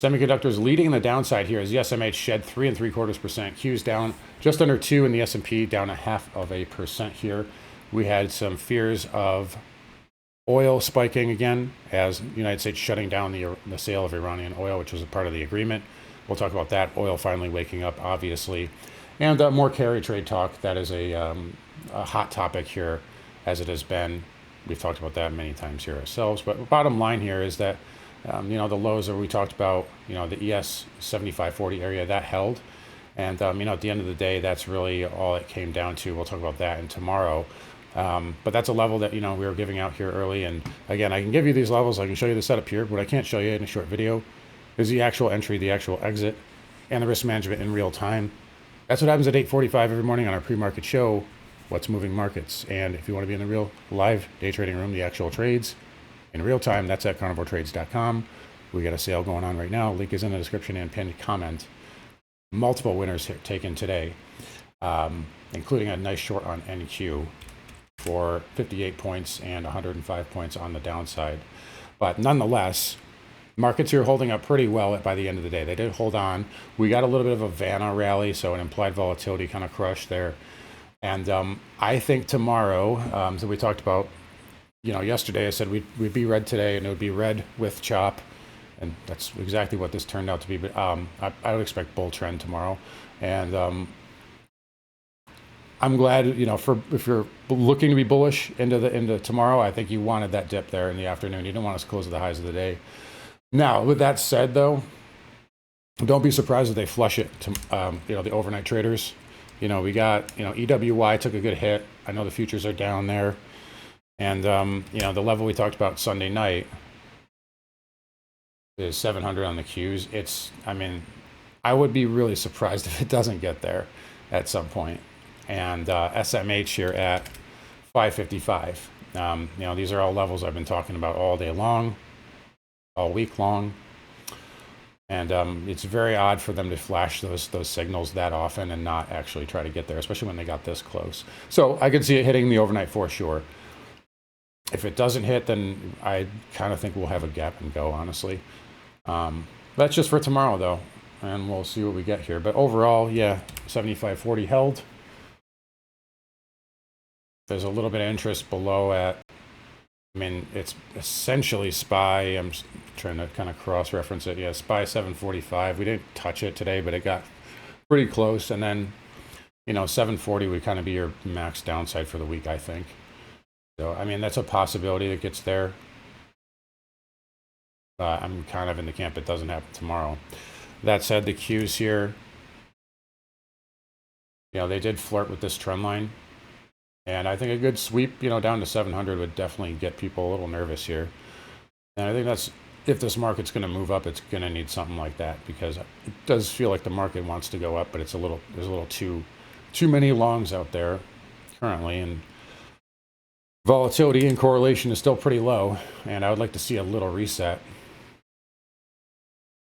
Semiconductors leading the downside here as the SMH shed 3.75%. Q's down just under 2, and the S&P down 0.5% here. We had some fears of oil spiking again as the United States shutting down the sale of Iranian oil, which was a part of the agreement. We'll talk about that. Oil finally waking up, obviously. And more carry trade talk. That is a hot topic here, as it has been. We've talked about that many times here ourselves. But the bottom line here is that, the lows that we talked about, the ES 7540 area, that held. And, at the end of the day, that's really all it came down to. We'll talk about that in tomorrow. But that's a level that, we were giving out here early. And again, I can give you these levels. I can show you the setup here. What I can't show you in a short video is the actual entry, the actual exit, and the risk management in real time. That's what happens at 8:45 every morning on our pre-market show, What's Moving Markets. And if you want to be in the real live day trading room, the actual trades in real time, that's at carnivoretrades.com. We got a sale going on right now. Link is in the description and pinned comment. Multiple winners taken today, including a nice short on NQ for 58 points and 105 points on the downside. But nonetheless, markets here holding up pretty well by the end of the day. They did hold on. We got a little bit of a Vanna rally, so an implied volatility kind of crush there. And I think tomorrow, so we talked about, yesterday I said we'd be red today, and it would be red with chop. And that's exactly what this turned out to be. But I would expect bull trend tomorrow. And I'm glad, if you're looking to be bullish into tomorrow, I think you wanted that dip there in the afternoon. You didn't want us to close at the highs of the day. Now, with that said, though, don't be surprised if they flush it to, the overnight traders. We got, EWY took a good hit. I know the futures are down there. And, the level we talked about Sunday night is 700 on the Qs. I would be really surprised if it doesn't get there at some point. And SMH here at 555. These are all levels I've been talking about all day long, all week long. And it's very odd for them to flash those signals that often and not actually try to get there, especially when they got this close. So I could see it hitting the overnight for sure. If it doesn't hit, then I kind of think we'll have a gap and go, honestly. That's just for tomorrow, though, and we'll see what we get here. But overall, yeah, 75.40 held. There's a little bit of interest below at, it's essentially SPY. I'm trying to kind of cross-reference it. Yeah, SPY 745. We didn't touch it today, but it got pretty close. And then, 740 would kind of be your max downside for the week, I think. So, that's a possibility that gets there. I'm kind of in the camp it doesn't happen tomorrow. That said, the Qs here, they did flirt with this trend line. And I think a good sweep, down to 700 would definitely get people a little nervous here. And I think that's, if this market's going to move up, it's going to need something like that, because it does feel like the market wants to go up, but there's a little too many longs out there currently, and volatility and correlation is still pretty low. And I would like to see a little reset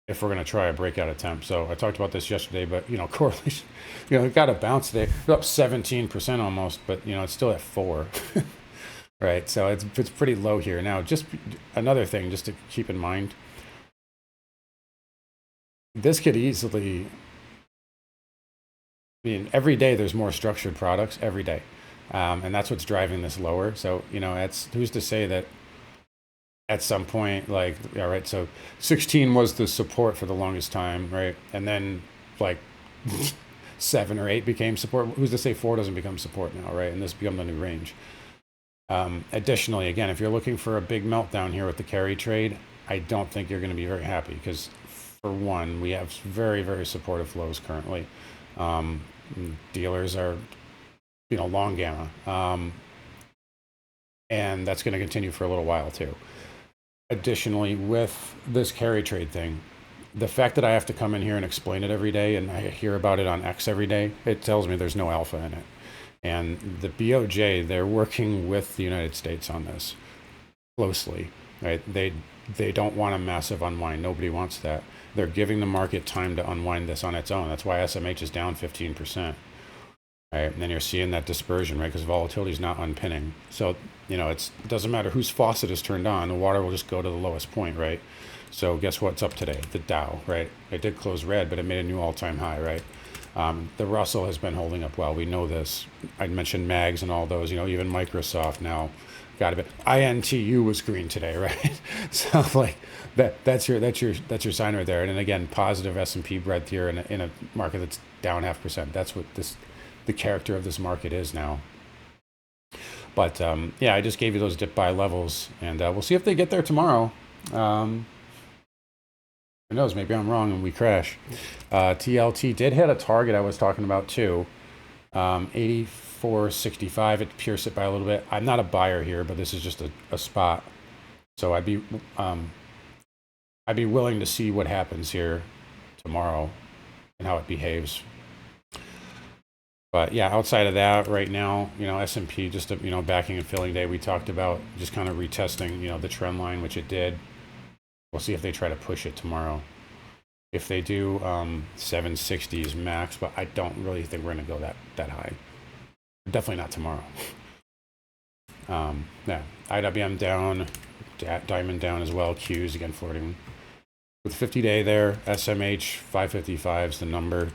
if we're going to try a breakout attempt. So I talked about this yesterday, but, correlation, it got a bounce today. It's up 17% almost, but, it's still at 4. Right? So it's pretty low here. Now, just another thing, just to keep in mind, this could easily, every day there's more structured products every day. And that's what's driving this lower. So, who's to say that at some point, all right, so 16 was the support for the longest time, right? And then 7 or 8 became support. Who's to say 4 doesn't become support now, right? And this becomes a new range. Additionally, again, if you're looking for a big meltdown here with the carry trade, I don't think you're going to be very happy, because for one, we have very, very supportive flows currently. Dealers are, long gamma. And that's going to continue for a little while too. Additionally, with this carry trade thing, the fact that I have to come in here and explain it every day, and I hear about it on X every day, it tells me there's no alpha in it. And the BOJ, they're working with the United States on this closely, right? They don't want a massive unwind. Nobody wants that. They're giving the market time to unwind this on its own. That's why SMH is down 15%. Right? And then you're seeing that dispersion, right? Because volatility is not unpinning. So, it doesn't matter whose faucet is turned on. The water will just go to the lowest point, right? So guess what's up today? The Dow, right? It did close red, but it made a new all-time high, right? The Russell has been holding up well. We know this. I mentioned mags and all those. Even Microsoft now got a bit. INTU was green today, right? So like that's your sign right there. And then again, positive S&P breadth here in a market that's down 0.5%. That's what the character of this market is now. But yeah, I just gave you those dip buy levels, and we'll see if they get there tomorrow. Who knows? Maybe I'm wrong and we crash. TLT did hit a target I was talking about too. 84.65. It pierced it by a little bit. I'm not a buyer here, but this is just a spot. So I'd be willing to see what happens here tomorrow and how it behaves. But yeah, outside of that, right now, S&P just backing and filling day. We talked about just kind of retesting, the trend line, which it did. We'll see if they try to push it tomorrow. If they do, 760s max, but I don't really think we're going to go that high. Definitely not tomorrow. Yeah, IWM down, Diamond down as well. Qs again flirting with 50-day there. SMH 555 is the number.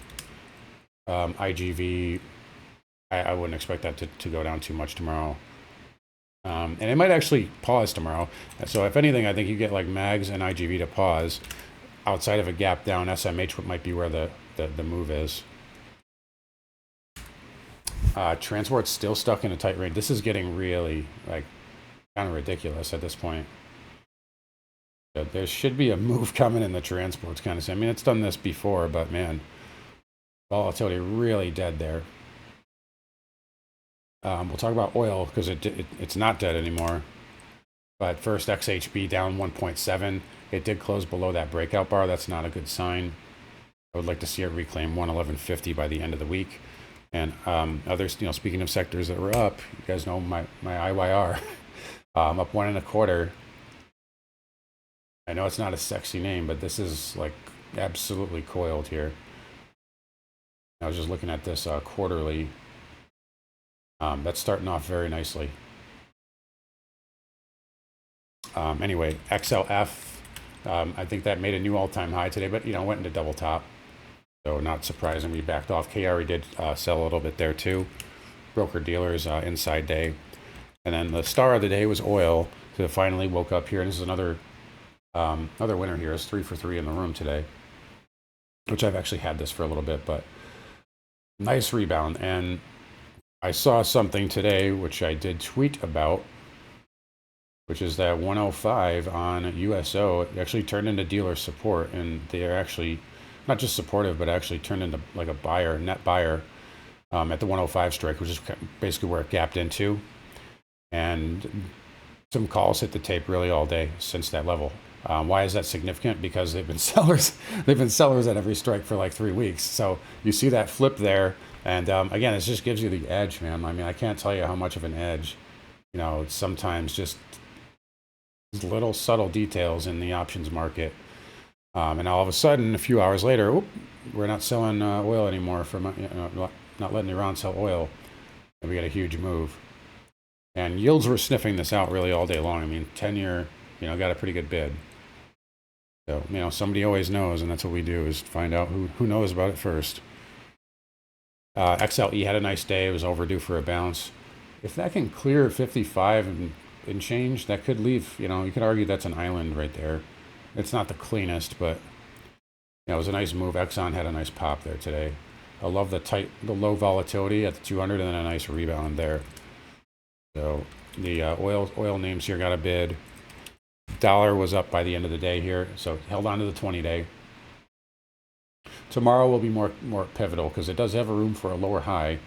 IGV, I wouldn't expect that to go down too much tomorrow. And it might actually pause tomorrow. So if anything, I think you get like mags and IGV to pause. Outside of a gap down, SMH might be where the move is. Transport's still stuck in a tight range. This is getting really like kind of ridiculous at this point. There should be a move coming in the transports kind of thing. I mean, it's done this before, but man, volatility really dead there. We'll talk about oil because it's not dead anymore. But first, XHB down 1.7. It did close below that breakout bar. That's not a good sign. I would like to see it reclaim 111.50 by the end of the week. And others, speaking of sectors that were up, you guys know my IYR up 1.25. I know it's not a sexy name, but this is like absolutely coiled here. I was just looking at this quarterly. That's starting off very nicely. Anyway, XLF, I think that made a new all-time high today, but went into double top. So not surprising, we backed off. KRE did sell a little bit there too. Broker dealers inside day. And then the star of the day was oil. So it finally woke up here. And this is another winner here. It's 3 for 3 in the room today, which I've actually had this for a little bit, but nice rebound. And I saw something today, which I did tweet about, which is that 105 on USO actually turned into dealer support, and they are actually not just supportive, but actually turned into like a buyer, net buyer, at the 105 strike, which is basically where it gapped into. And some calls hit the tape really all day since that level. Why is that significant? Because they've been sellers. They've been sellers at every strike for like 3 weeks. So you see that flip there, and again, it just gives you the edge, man. I mean, I can't tell you how much of an edge. Sometimes just little subtle details in the options market, and all of a sudden, a few hours later, we're not selling oil anymore. Not letting Iran sell oil, and we got a huge move. And yields were sniffing this out really all day long. I mean, 10-year, got a pretty good bid. So, somebody always knows, and that's what we do, is find out who knows about it first. XLE had a nice day. It was overdue for a bounce. If that can clear 55 and change, that could leave, you could argue that's an island right there. It's not the cleanest, but, it was a nice move. Exxon had a nice pop there today. I love the low volatility at the 200 and then a nice rebound there. So the oil names here got a bid. Dollar was up by the end of the day here, so held on to the 20-day. Tomorrow will be more pivotal because it does have a room for a lower high,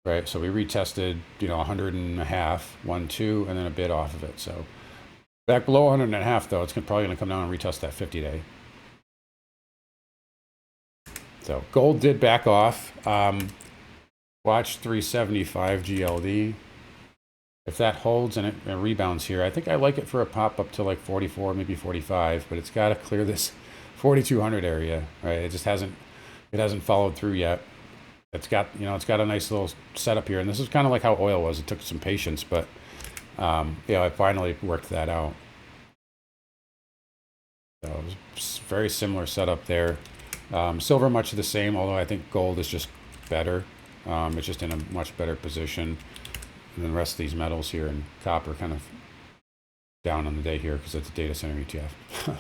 right? So we retested, 100.5, 1, 2, and then a bid off of it. So back below 100.5, though, it's probably going to come down and retest that 50-day. So gold did back off. Watch 375 GLD. If that holds and it rebounds here, I think I like it for a pop up to like 44, maybe 45, but it's got to clear this 4,200 area, right? It just hasn't followed through yet. It's got a nice little setup here, and this is kind of like how oil was. It took some patience, but it finally worked that out. So very similar setup there. Silver much the same, although I think gold is just better. It's just in a much better position than the rest of these metals here, and copper kind of down on the day here because it's a data center ETF.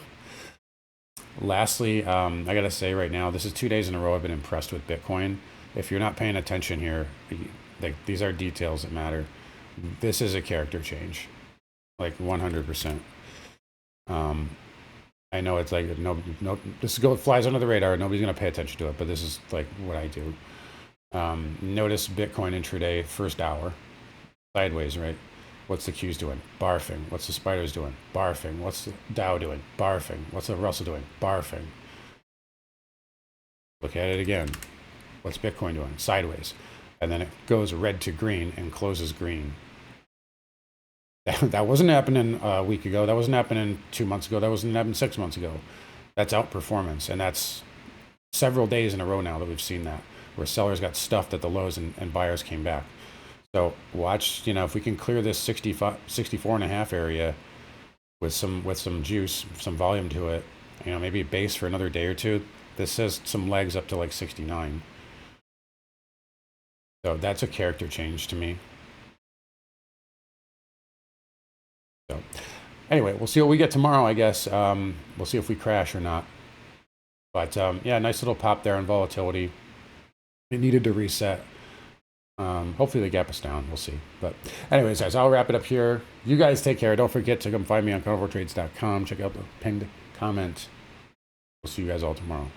Lastly, I gotta say right now, this is 2 days in a row I've been impressed with Bitcoin. If you're not paying attention here, like these are details that matter. This is a character change, like 100%. I know it's like this flies under the radar. Nobody's gonna pay attention to it, but this is like what I do. Notice Bitcoin intraday first hour, sideways, right? What's the Qs doing? Barfing. What's the spiders doing? Barfing. What's the Dow doing? Barfing. What's the Russell doing? Barfing. Look at it again. What's Bitcoin doing? Sideways. And then it goes red to green and closes green. That wasn't happening a week ago. That wasn't happening 2 months ago. That wasn't happening 6 months ago. That's outperformance. And that's several days in a row now that we've seen that, where sellers got stuffed at the lows and buyers came back. So watch, if we can clear this 64.5 area with some juice, some volume to it, maybe base for another day or two. This has some legs up to like 69. So that's a character change to me. So anyway, we'll see what we get tomorrow, I guess. We'll see if we crash or not. But yeah, nice little pop there on volatility. It needed to reset. Hopefully the gap is down. We'll see. But anyways, guys, I'll wrap it up here. You guys take care. Don't forget to come find me on carnivoretrades.com. Check out the pinned comment. We'll see you guys all tomorrow.